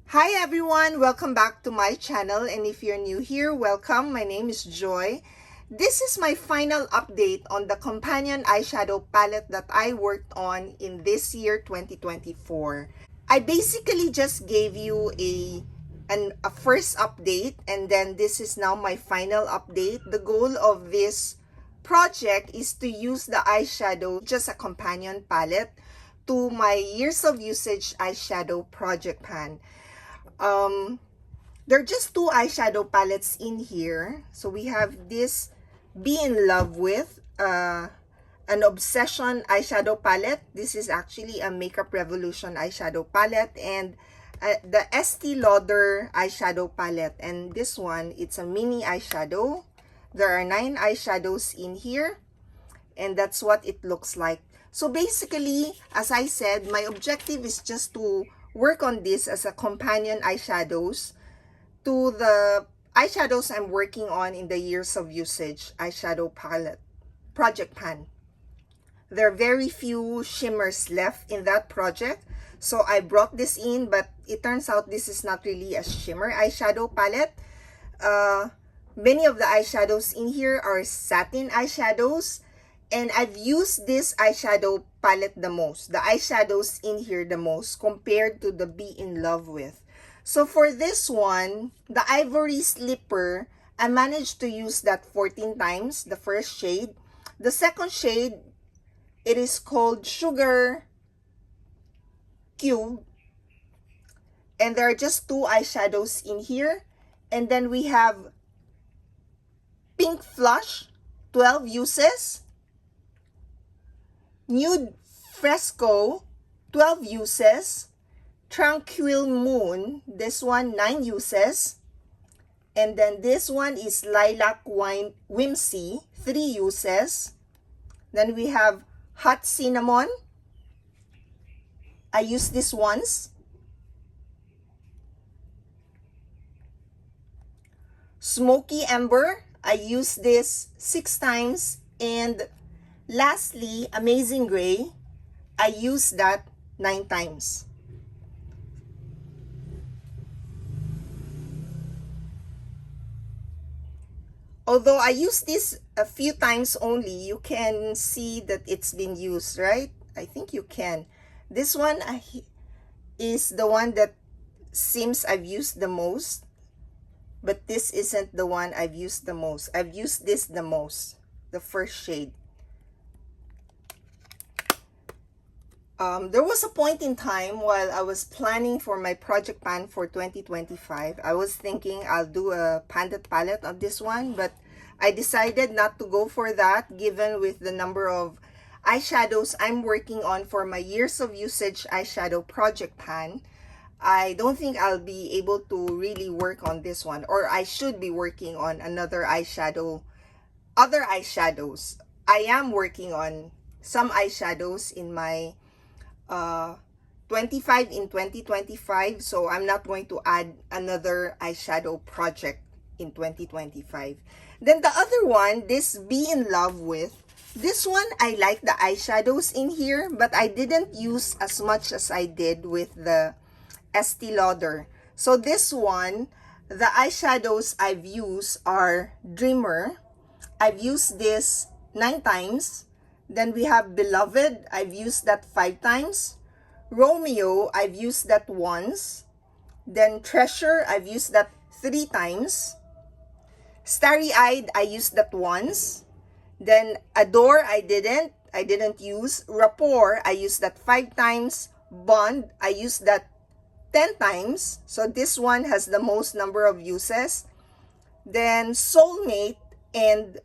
Hi everyone, welcome back to my channel, and if you're new here, welcome. My name is Joy. This is my final update on the companion eyeshadow palette that I worked on in this year 2024. I basically just gave you a first update, and then this is now my final update. The goal of this project is to use the eyeshadow just a companion palette to my years of usage eyeshadow project pan. There are just two eyeshadow palettes in here. So we have this Be in Love With, an Obsession eyeshadow palette. This is actually a Makeup Revolution eyeshadow palette, and the Estee Lauder eyeshadow palette. And this one, it's a mini eyeshadow. There are 9 eyeshadows in here, and that's what it looks like. So basically, as I said, my objective is just to work on this as a companion eyeshadows to the eyeshadows I'm working on in the years of usage eyeshadow palette project pan. There are very few shimmers left in that project, so I brought this in, but it turns out this is not really a shimmer eyeshadow palette. Many of the eyeshadows in here are satin eyeshadows, and I've used this eyeshadow palette the most, the eyeshadows in here the most, compared to the Be in Love With. So for this one, the Ivory Slipper, I managed to use that 14 times, the first shade. The second shade, it is called Sugar Cube. And there are just 2 eyeshadows in here. And then we have Pink Flush, 12 uses. Nude Fresco, 12 uses. Tranquil Moon, this one 9 uses. And then this one is Lilac Wine Whimsy, 3 uses. Then we have Hot Cinnamon. I used this once. Smoky Ember, I used this 6 times. And lastly, Amazing Gray, I used that 9 times. Although I used this a few times only, you can see that it's been used, right? I think you can. This one is the one that seems I've used the most, but this isn't the one I've used the most. I've used this the most, the first shade. There was a point in time while I was planning for my project pan for 2025. I was thinking I'll do a pandit palette on this one, but I decided not to go for that given with the number of eyeshadows I'm working on for my years of usage eyeshadow project pan. I don't think I'll be able to really work on this one, or I should be working on other eyeshadows. I am working on some eyeshadows in my 25 in 2025, so I'm not going to add another eyeshadow project in 2025. Then the other one, this Be in Love With, this one I like the eyeshadows in here, but I didn't use as much as I did with the Estee Lauder. So this one, the eyeshadows I've used are Dreamer. I've used this 9 times. Then we have Beloved, I've used that 5 times. Romeo, I've used that once. Then Treasure, I've used that 3 times. Starry Eyed, I used that once. Then Adore, I didn't use. Rapport, I used that 5 times. Bond, I used that 10 times. So this one has the most number of uses. Then Soulmate and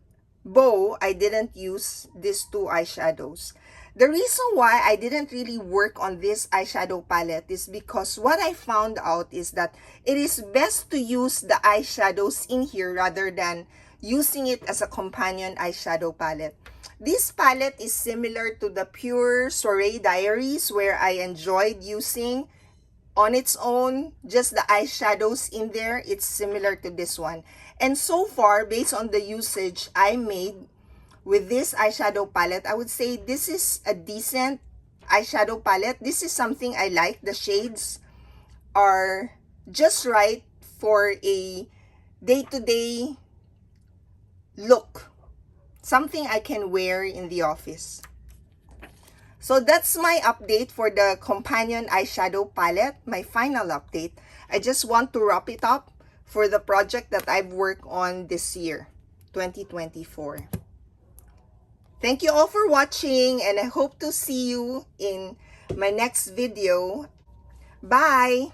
Bow, I didn't use these 2 eyeshadows. The reason why I didn't really work on this eyeshadow palette is because what I found out is that it is best to use the eyeshadows in here rather than using it as a companion eyeshadow palette. This palette is similar to the Pure Soiree Diaries, where I enjoyed using on its own just the eyeshadows in there. It's similar to this one. And so far, based on the usage I made with this eyeshadow palette, I would say this is a decent eyeshadow palette. This is something I like. The shades are just right for a day-to-day look. Something I can wear in the office. So that's my update for the companion eyeshadow palette, my final update. I just want to wrap it up for the project that I've worked on this year, 2024. Thank you all for watching, and I hope to see you in my next video. Bye!